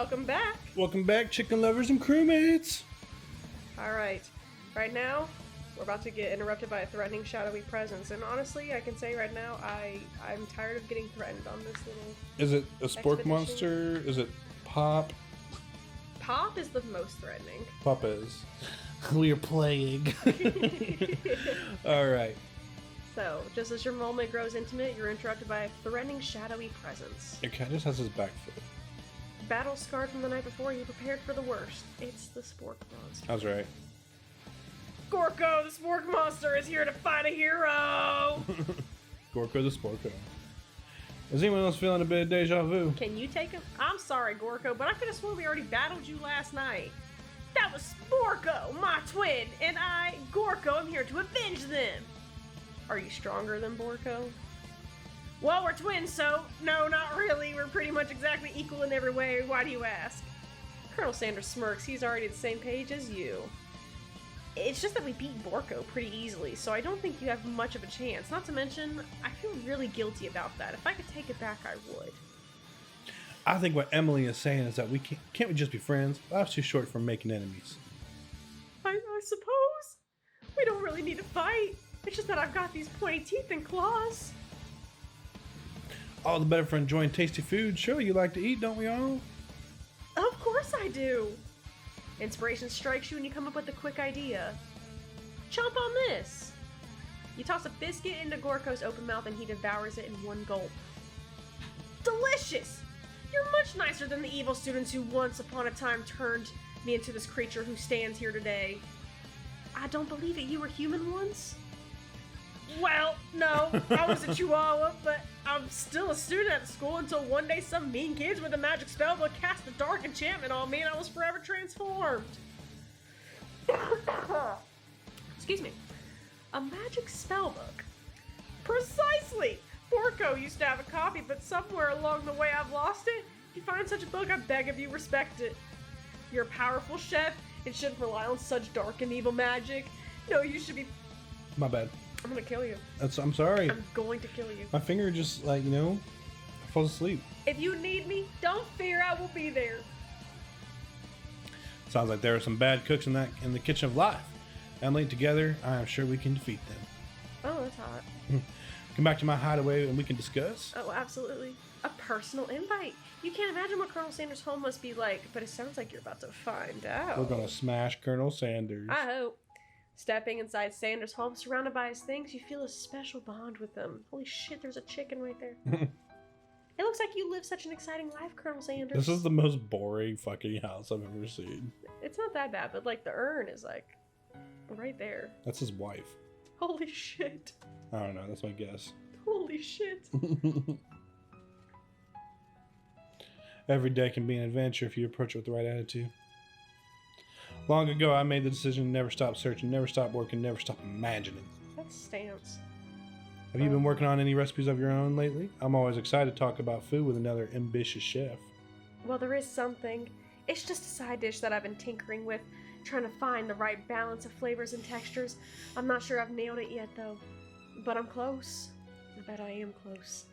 Welcome back. Welcome back, chicken lovers and crewmates. Alright, right now, we're about to get interrupted by a threatening, shadowy presence, and honestly, I can say right now, I'm tired of getting threatened on this little... Is it a spork expedition. monster? Is it Pop? Pop is the most threatening. Pop is. We are playing. Alright. So, just as your moment grows intimate, you're interrupted by a threatening, shadowy presence. Your cat just has his back foot. Battle scarred from the night before, you prepared for the worst. It's the spork monster. I was right. Gorko, the spork monster, is here to fight a hero! Gorko the Sporko. Is anyone else feeling a bit of deja vu? Can you take him? I'm sorry, Gorko, but I could have sworn we already battled you last night. That was Sporko, my twin, and I, Gorko, am here to avenge them. Are you stronger than Borko? Well, we're twins, so no, not really. We're pretty much exactly equal in every way. Why do you ask? Colonel Sanders smirks. He's already the same page as you. It's just that we beat Borko pretty easily, so I don't think you have much of a chance. Not to mention, I feel really guilty about that. If I could take it back, I would. I think what Emily is saying is that we can't we just be friends? Life's too short for making enemies. I suppose. We don't really need to fight. It's just that I've got these pointy teeth and claws. All the better for enjoying tasty food. Surely you like to eat, don't we all? Of course I do. Inspiration strikes you and you come up with a quick idea. Chomp on this. You toss a biscuit into Gorko's open mouth and he devours it in one gulp. Delicious! You're much nicer than the evil students who once upon a time turned me into this creature who stands here today. I don't believe it. You were human once? Well, no, I was a chihuahua, but I'm still a student at the school until one day some mean kids with a magic spell will cast a dark enchantment on me and I was forever transformed. Excuse me. A magic spell book. Precisely! Borko used to have a copy, but somewhere along the way I've lost it. If you find such a book, I beg of you, respect it. You're a powerful chef and shouldn't rely on such dark and evil magic. No, you should be... My bad. I'm gonna kill you. I'm sorry. I'm going to kill you. My finger just, like, falls asleep. If you need me, don't fear, I will be there. Sounds like there are some bad cooks in the kitchen of life. Emily, together, I am sure we can defeat them. Oh, that's hot. Come back to my hideaway and we can discuss. Oh, absolutely. A personal invite. You can't imagine what Colonel Sanders' home must be like, but it sounds like you're about to find out. We're gonna smash Colonel Sanders. I hope. Stepping inside Sanders' home, surrounded by his things, you feel a special bond with them. Holy shit, there's a chicken right there. It looks like you live such an exciting life, Colonel Sanders. This is the most boring fucking house I've ever seen. It's not that bad, but like the urn is like right there. That's his wife. Holy shit. I don't know, that's my guess. Holy shit. Every day can be an adventure if you approach it with the right attitude. Long ago, I made the decision to never stop searching, never stop working, never stop imagining. That's stance. Have you been working on any recipes of your own lately? I'm always excited to talk about food with another ambitious chef. Well, there is something. It's just a side dish that I've been tinkering with, trying to find the right balance of flavors and textures. I'm not sure I've nailed it yet, though. But I'm close. I bet I am close.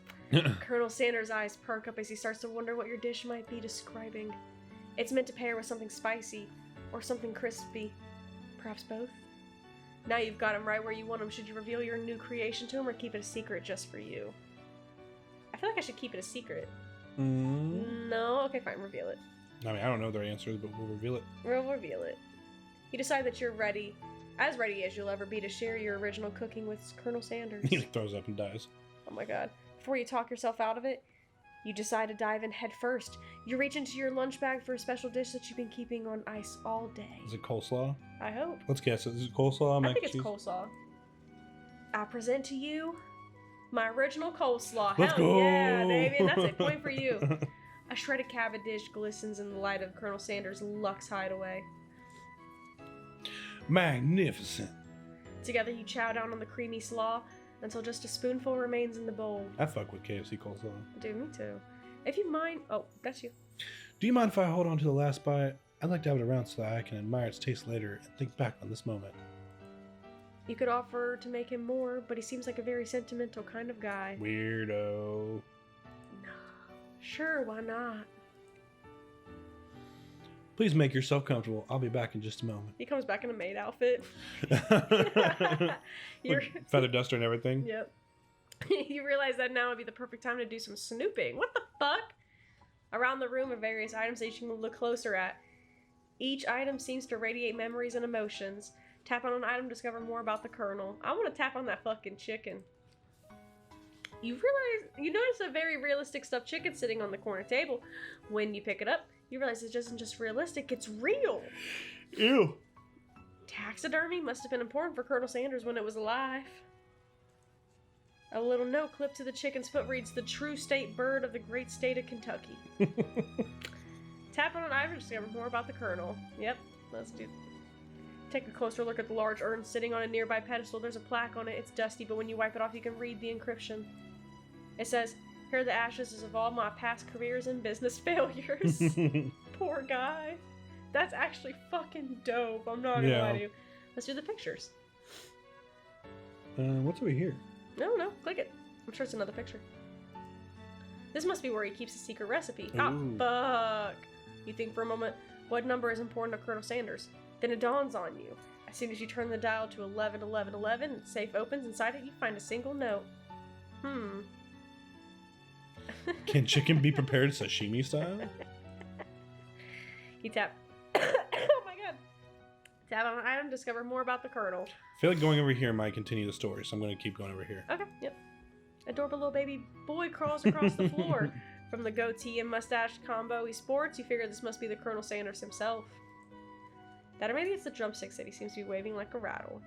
Colonel Sanders' eyes perk up as he starts to wonder what your dish might be describing. It's meant to pair with something spicy, or something crispy. Perhaps both? Now you've got him right where you want him. Should you reveal your new creation to him, or keep it a secret just for you? I feel like I should keep it a secret. No? Okay, fine, reveal it. I mean, I don't know their answers, but we'll reveal it. We'll reveal it. You decide that you're ready, as ready as you'll ever be, to share your original cooking with Colonel Sanders. He throws up and dies. Oh my god. Before you talk yourself out of it, you decide to dive in head first. You reach into your lunch bag for a special dish that you've been keeping on ice all day. Is it coleslaw? I hope. Let's guess. Is it coleslaw? I think it's coleslaw. I present to you my original coleslaw. Let's Hell go! Yeah, baby. And that's a point for you. A shredded cabbage dish glistens in the light of Colonel Sanders' Luxe hideaway. Magnificent. Together you chow down on the creamy slaw until just a spoonful remains in the bowl. I fuck with KFC coleslaw. Dude, me too. If you mind... Oh, that's you. Do you mind if I hold on to the last bite? I'd like to have it around so that I can admire its taste later and think back on this moment. You could offer to make him more, but he seems like a very sentimental kind of guy. Weirdo. No. Sure, why not? Please make yourself comfortable. I'll be back in just a moment. He comes back in a maid outfit. With feather duster and everything. Yep. You realize that now would be the perfect time to do some snooping. What the fuck? Around the room are various items that you can look closer at. Each item seems to radiate memories and emotions. Tap on an item, discover more about the Colonel. I want to tap on that fucking chicken. You notice a very realistic stuffed chicken sitting on the corner table. When you pick it up, you realize it isn't just realistic, it's real. Ew. Taxidermy must have been important for Colonel Sanders when it was alive. A little note clipped to the chicken's foot reads, "The true state bird of the great state of Kentucky." Tap on an item to discover more about the Colonel. Yep, let's do. Take a closer look at the large urn sitting on a nearby pedestal. There's a plaque on it. It's dusty, but when you wipe it off, you can read the encryption. It says, "Here are the ashes of all my past careers and business failures." Poor guy. That's actually fucking dope. I'm not gonna lie to you. Let's do the pictures. What's over here? No, click it. I'm sure it's another picture. This must be where he keeps a secret recipe. Ooh. Ah, fuck. You think for a moment, what number is important to Colonel Sanders? Then it dawns on you. As soon as you turn the dial to 111111, the safe opens. Inside it, you find a single note. Can chicken be prepared sashimi style? You tap. Oh my god. Tap on an item, discover more about the Colonel. I feel like going over here might continue the story, so I'm going to keep going over here. Okay, yep. Adorable little baby boy crawls across the floor. From the goatee and mustache combo he sports, you figure this must be the Colonel Sanders himself. That or maybe it's the drumsticks that he seems to be waving like a rattle.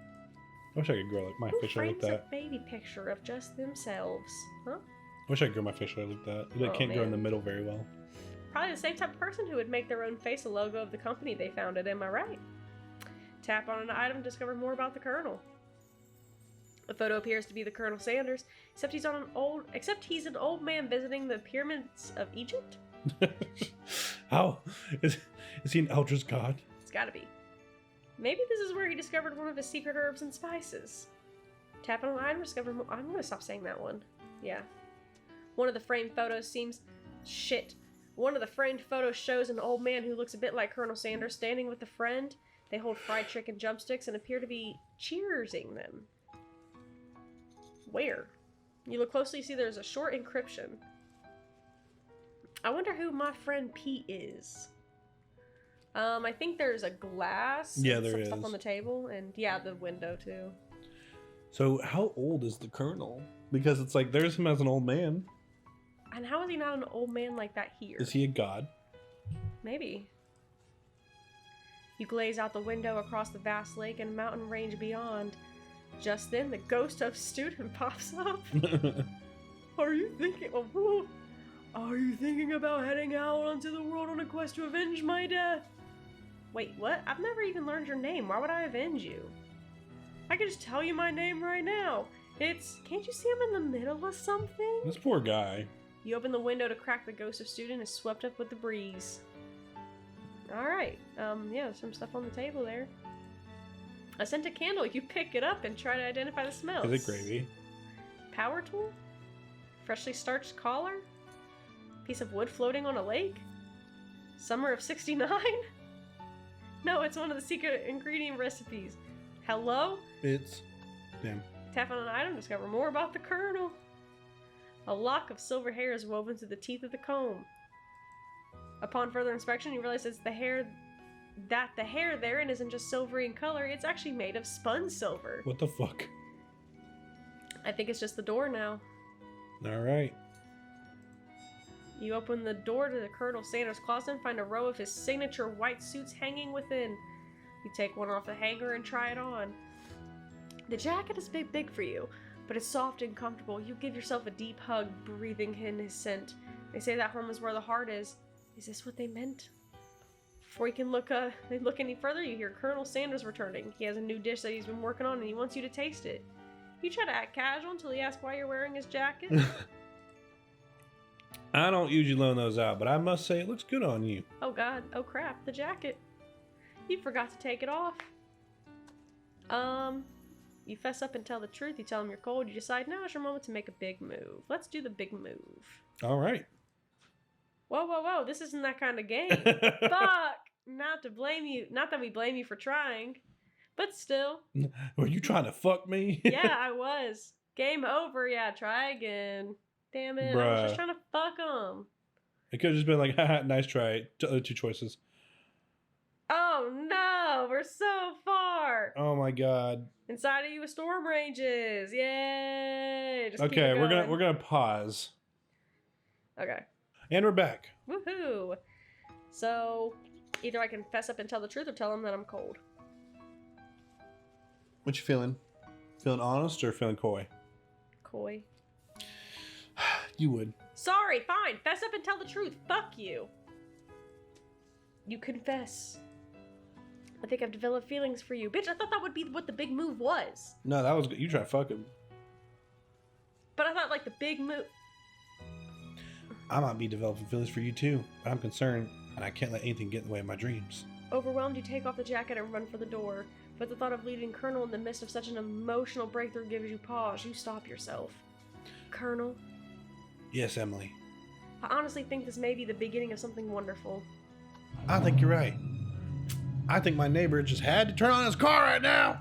I wish I could grow like my fish hair like frames that. a baby picture of just themselves? Huh? I wish I could grow my fish hair like that. It can't grow in the middle very well. Probably the same type of person who would make their own face a logo of the company they founded, am I right? Tap on an item, discover more about the Colonel. The photo appears to be the Colonel Sanders, except he's an old man visiting the pyramids of Egypt? How? Is he an Eldra's god? It's gotta be. Maybe this is where he discovered one of his secret herbs and spices. Tap on an item, discover more. I'm gonna stop saying that one. Yeah. One of the framed photos One of the framed photos shows an old man who looks a bit like Colonel Sanders standing with a friend. They hold fried chicken drumsticks and appear to be cheersing them. Where? You look closely, you see there's a short encryption. I wonder who my friend Pete is. I think there's a glass. Yeah, and there some stuff is. on the table, and yeah, the window too. So how old is the Colonel? Because it's like there's him as an old man. And how is he not an old man like that here? Is he a god? Maybe. You glaze out the window across the vast lake and mountain range beyond. Just then, the ghost of student pops up. Are you thinking about heading out onto the world on a quest to avenge my death? Wait, what? I've never even learned your name. Why would I avenge you? I can just tell you my name right now. Can't you see I'm in the middle of something? This poor guy. You open the window to crack. The ghost of student is swept up with the breeze. Alright, yeah, there's some stuff on the table there. A scented candle. You pick it up and try to identify the smells. Is it gravy? Power tool? Freshly starched collar? Piece of wood floating on a lake? Summer of '69? No, it's one of the secret ingredient recipes. Hello? It's... Damn. Tap on an item, discover more about the Colonel. A lock of silver hair is woven through the teeth of the comb. Upon further inspection, you realize it's the hair therein isn't just silvery in color, it's actually made of spun silver. What the fuck? I think it's just the door now. Alright. You open the door to the Colonel Sanders' closet and find a row of his signature white suits hanging within. You take one off the hanger and try it on. The jacket is big for you, but it's soft and comfortable. You give yourself a deep hug, breathing in his scent. They say that home is where the heart is. Is this what they meant? Before you can look any further, you hear Colonel Sanders returning. He has a new dish that he's been working on and he wants you to taste it. You try to act casual until he asks why you're wearing his jacket. I don't usually loan those out, but I must say it looks good on you. Oh god, oh crap, the jacket. You forgot to take it off. You fess up and tell the truth. You tell him you're cold. You decide now is your moment to make a big move. Let's do the big move. Alright. Whoa, this isn't that kind of game. Fuck! not to blame you. Not that we blame you for trying, but still. Were you trying to fuck me? Yeah, I was. Game over. Yeah, try again. Damn it! I was just Bruh. trying to fuck him. It could have just been like, haha, nice try. Other two choices. Oh no, we're so far. Oh my god. Inside of you with storm ranges. Yay! Just keep Okay, it we're going. gonna pause. Okay. And we're back. Woohoo! So, either I can fess up and tell the truth or tell him that I'm cold. What you feeling? Feeling honest or feeling coy? Coy. You would. Sorry, fine. Fess up and tell the truth. Fuck you. You confess. I think I've developed feelings for you. Bitch, I thought that would be what the big move was. No, that was good. You try to fuck him. But I thought, like, the big move... I might be developing feelings for you too, but I'm concerned, and I can't let anything get in the way of my dreams. Overwhelmed, you take off the jacket and run for the door. But the thought of leaving Colonel in the midst of such an emotional breakthrough gives you pause. You stop yourself. Colonel, Yes, Emily. I honestly think this may be the beginning of something wonderful. I think you're right. I think my neighbor just had to turn on his car right now.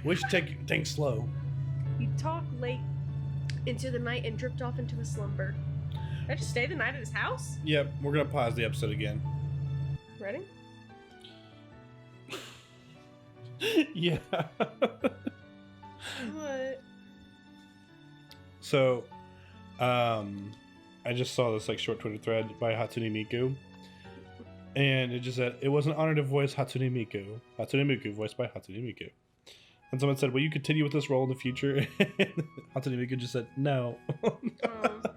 We should take things slow. You talk late into the night and drift off into a slumber. Did I just stay the night at his house? Yep, we're gonna pause the episode again. Ready? Yeah. What? So, I just saw this like short Twitter thread by Hatsune Miku, and it just said it was an honor to voice Hatsune Miku. Hatsune Miku, voiced by Hatsune Miku. And someone said, "Will you continue with this role in the future?" Hatsune Miku just said, "No."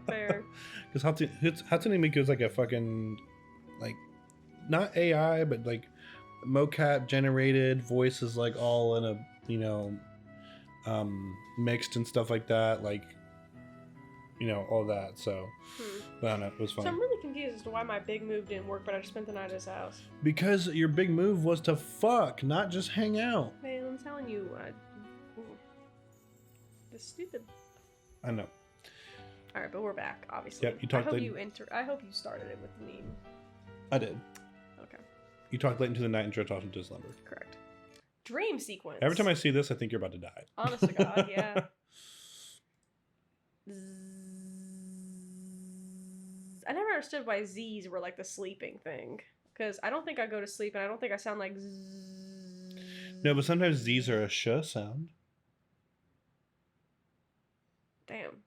Fair. Because Hatsune Miku is like a fucking, like, not AI, but like mocap generated voices, like all in a, you know, mixed and stuff like that, like, you know, all that. So, but I don't know, it was fun. So I'm really confused as to why my big move didn't work, but I just spent the night at his house. Because your big move was to fuck, not just hang out. Man, I'm telling you, it's stupid. I know. All right, but we're back, obviously. Yep, you talked I hope late. I hope you started it with the meme. I did. Okay, You talked late into the night and drift off into slumber. correct. Dream sequence. Every time I see this, I think you're about to die. Honest to God, yeah. I never understood why Z's were like the sleeping thing. Because I don't think I go to sleep and I don't think I sound like zzz. No, but sometimes Z's are a sh sound. Damn.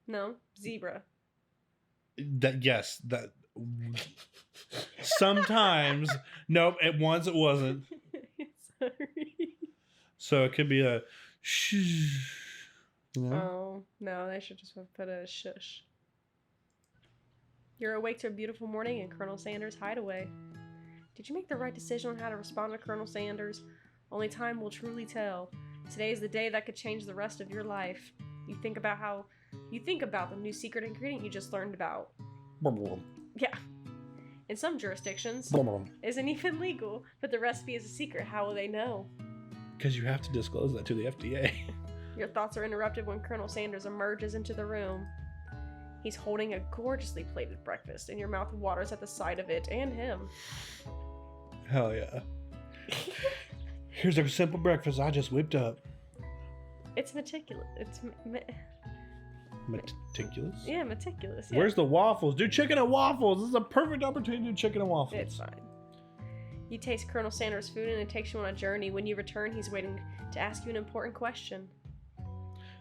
No, zebra. Yes, that. Sometimes, nope. At once it wasn't. Sorry. So it could be a shh. You know? Oh, no, they should just have put a shush. You're awake to a beautiful morning in Colonel Sanders' hideaway. Did you make the right decision on how to respond to Colonel Sanders? Only time will truly tell. Today is the day that could change the rest of your life. You think about the new secret ingredient you just learned about. Yeah. In some jurisdictions, isn't even legal, but the recipe is a secret. How will they know? Because you have to disclose that to the FDA. Your thoughts are interrupted when Colonel Sanders emerges into the room. He's holding a gorgeously plated breakfast, and your mouth waters at the sight of it and him. Hell yeah. Here's a simple breakfast I just whipped up. It's meticulous. It's Meticulous? yeah, meticulous. Yeah. Where's the waffles? Do chicken and waffles. This is a perfect opportunity to do chicken and waffles. It's fine. You taste Colonel Sanders' food and it takes you on a journey. When you return, he's waiting to ask you an important question.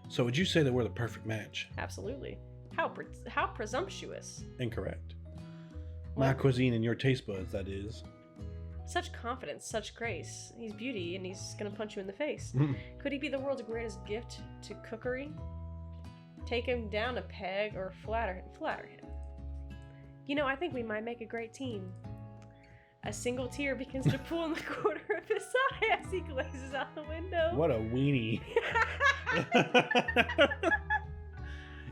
So would you say that we're the perfect match? Absolutely. How presumptuous. Incorrect. My What? cuisine and your taste buds, that is. Such confidence, such grace. He's beauty and he's gonna punch you in the face. Mm. Could he be the world's greatest gift to cookery? Take him down a peg or flatter him. You know, I think we might make a great team. A single tear begins to pool in the corner of his eye as he glazes out the window. What a weenie.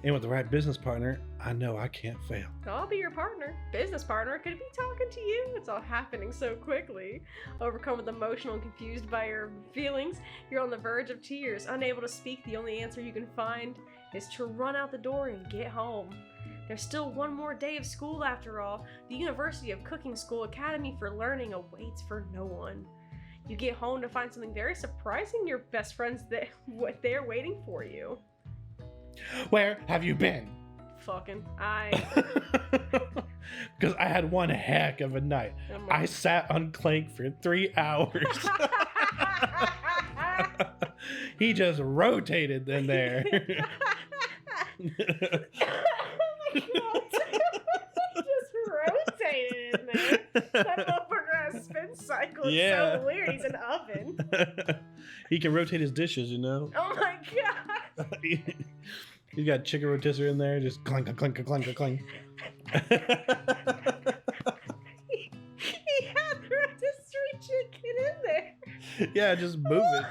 And with the right business partner, I know I can't fail. I'll be your partner. Business partner. Could it be talking to you? It's all happening so quickly. Overcome with emotional and confused by your feelings, you're on the verge of tears. Unable to speak, the only answer you can find is to run out the door and get home. There's still one more day of school after all. The University of Cooking School Academy for Learning awaits for no one. You get home to find something very surprising. Your best friend's they're waiting for you. Where have you been? Fucking Because I had one heck of a night. I sat on Clank for 3 hours. He just rotated in there. Oh my god. Just rotated in there. That motherfucker has spin cycle. It's so weird. He's an oven. He can rotate his dishes, you know? Oh my god. He's got chicken rotisserie in there, just clunk, clunk, clunk, clunk. He had rotisserie chicken in there. Yeah, just moving.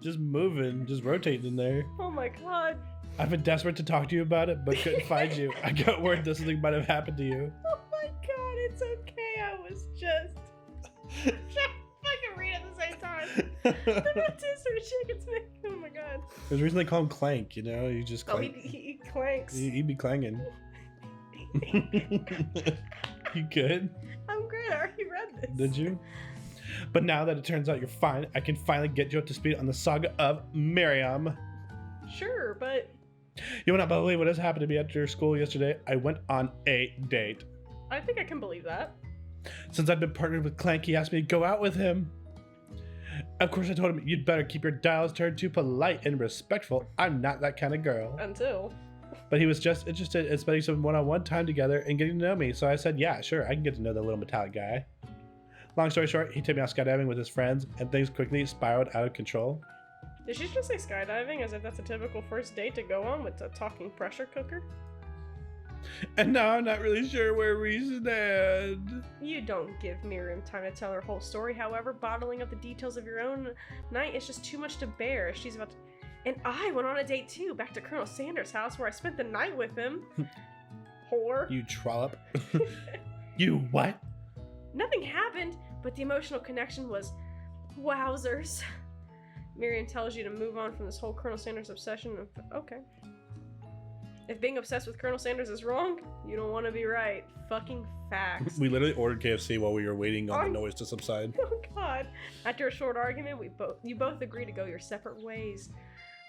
Just moving, just rotating in there. Oh my god. I've been desperate to talk to you about it, but couldn't find you. I got word that something might have happened to you. Oh my god, it's okay. I was just fucking read at the same time. The rotisserie chicken's making. Oh my god. There's a reason they call him Clank, you know? You just clank. Oh, he clanks. He'd be clanging. You good? I'm great. I already read this. Did you? But now that it turns out you're fine, I can finally get you up to speed on the saga of Miriam. Sure, but You will not believe what has happened to me after school yesterday. I went on a date. I think I can believe that. Since I've been partnered with Clank, he asked me to go out with him. Of course, I told him, you'd better keep your dials turned to polite and respectful. I'm not that kind of girl. Until. But he was just interested in spending some one-on-one time together and getting to know me. So I said, yeah, sure, I can get to know that little metallic guy. Long story short, he took me out skydiving with his friends, and things quickly spiraled out of control. Did she just say skydiving as if that's a typical first date to go on with a talking pressure cooker? And now I'm not really sure where we stand. You don't give Miriam time to tell her whole story, however, bottling up the details of your own night is just too much to bear. She's about to... And I went on a date too, back to Colonel Sanders' house where I spent the night with him. Whore. You trollop. You what? Nothing happened, but the emotional connection was wowzers. Miriam tells you to move on from this whole Colonel Sanders obsession. Okay. If being obsessed with Colonel Sanders is wrong, you don't want to be right. Fucking facts. We literally ordered KFC while we were waiting on the noise to subside. Oh god. After a short argument, you both agree to go your separate ways.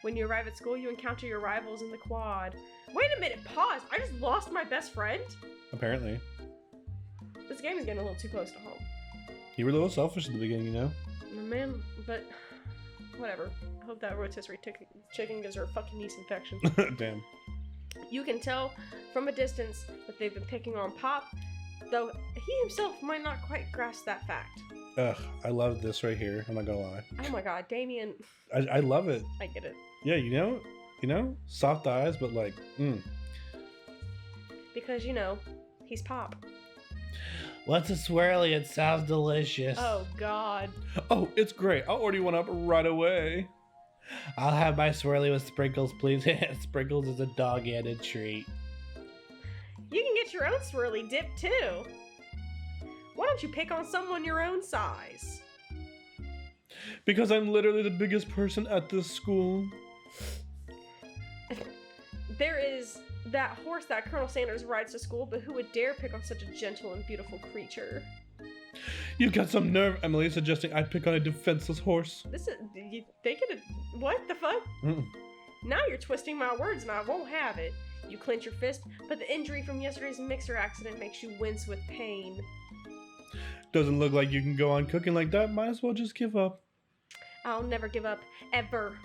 When you arrive at school, you encounter your rivals in the quad. Wait a minute, pause! I just lost my best friend? Apparently. This game is getting a little too close to home. You were a little selfish at the beginning, you know? Man, but... whatever. I hope that rotisserie chicken gives her a fucking yeast infection. Damn. You can tell from a distance that they've been picking on Pop, though he himself might not quite grasp that fact. Ugh, I love this right here. I'm not gonna lie. Oh my god, Damien. I love it. I get it. Yeah, you know, soft eyes, but like, Because, he's Pop. What's a swirly? It sounds delicious. Oh god. Oh, it's great. I'll order you one up right away. I'll have my swirly with sprinkles, please. Sprinkles is a dog-handed treat. You can get your own swirly dip, too. Why don't you pick on someone your own size? Because I'm literally the biggest person at this school. There is that horse that Colonel Sanders rides to school, but who would dare pick on such a gentle and beautiful creature? You've got some nerve, Emily, suggesting I pick on a defenseless horse. You think it? What the fuck? Now you're twisting my words and I won't have it. You clench your fist, but the injury from yesterday's mixer accident makes you wince with pain. Doesn't look like you can go on cooking like that. Might as well just give up. I'll never give up, ever.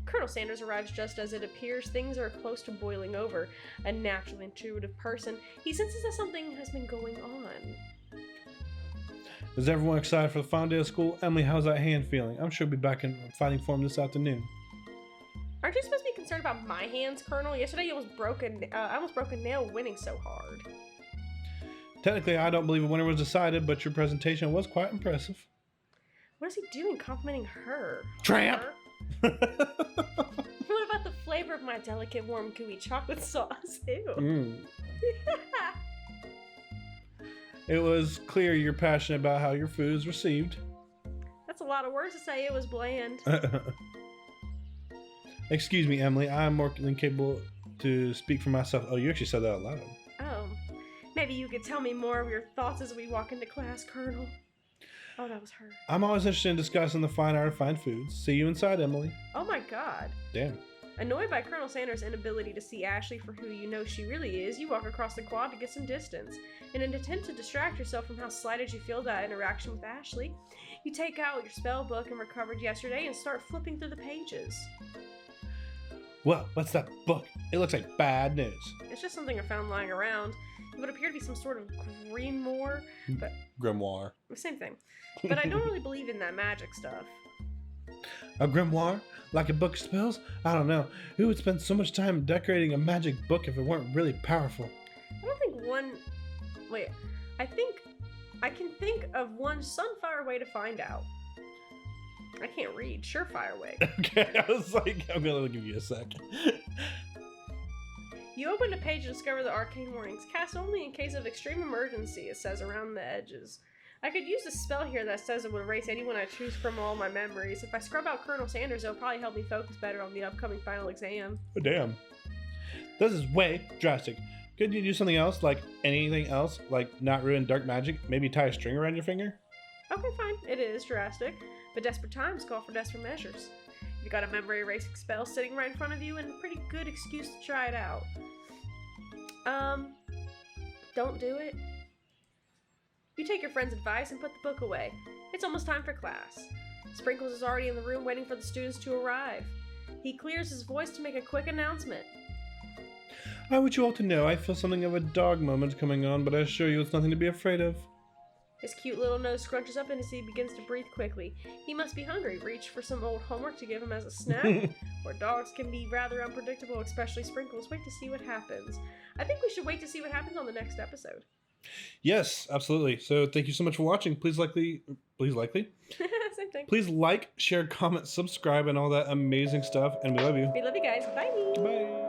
Colonel Sanders arrives just as it appears things are close to boiling over. A naturally intuitive person, he senses that something has been going on. Is everyone excited for the final day of school? Emily, how's that hand feeling? I'm sure we'll be back in fighting form this afternoon. Aren't you supposed to be concerned about my hands, Colonel? Yesterday I almost broke a nail winning so hard. Technically, I don't believe a winner was decided, but your presentation was quite impressive. What is he doing complimenting her? Tramp! Her? What about the flavor of my delicate, warm, gooey chocolate sauce? Ew. It was clear you're passionate about how your food is received. That's a lot of words to say. It was bland. Excuse me, Emily. I'm more than capable to speak for myself. Oh, you actually said that out loud. Oh, maybe you could tell me more of your thoughts as we walk into class, Colonel. Oh, that was her. I'm always interested in discussing the fine art of fine foods. See you inside, Emily. Oh my god. Damn. Annoyed by Colonel Sanders' inability to see Ashley for who you know she really is, you walk across the quad to get some distance. In an attempt to distract yourself from how slighted you feel that interaction with Ashley, you take out your spell book and recovered yesterday and start flipping through the pages. Well, what's that book? It looks like bad news. It's just something I found lying around. It would appear to be some sort of grimoire, but Grimoire. same thing. But I don't really believe in that magic stuff. A grimoire? Like a book of spells? I don't know. Who would spend so much time decorating a magic book if it weren't really powerful? I don't think one... Wait, I can think of one sunfire way to find out. I can't read. Surefire way. Okay, I was like, I'm gonna give you a sec. You open a page to discover the arcane warnings. Cast only in case of extreme emergency, it says around the edges. I could use a spell here that says it would erase anyone I choose from all my memories. If I scrub out Colonel Sanders, it'll probably help me focus better on the upcoming final exam. Oh, damn. This is way drastic. Couldn't you do something else? Like anything else? Like not ruin dark magic? Maybe tie a string around your finger? Okay, fine. It is drastic. But desperate times call for desperate measures. You got a memory erasing spell sitting right in front of you and a pretty good excuse to try it out. Don't do it. You take your friend's advice and put the book away. It's almost time for class. Sprinkles is already in the room waiting for the students to arrive. He clears his voice to make a quick announcement. I want you all to know I feel something of a dog moment coming on, but I assure you it's nothing to be afraid of. His cute little nose scrunches up and as he begins to breathe quickly. He must be hungry. Reach for some old homework to give him as a snack. Or dogs can be rather unpredictable, especially Sprinkles. Wait to see what happens. I think we should wait to see what happens on the next episode. Yes, absolutely. So thank you so much for watching. Please Same thing. Please like, share, comment, subscribe, and all that amazing stuff. And we love you. We love you guys. Bye. Bye.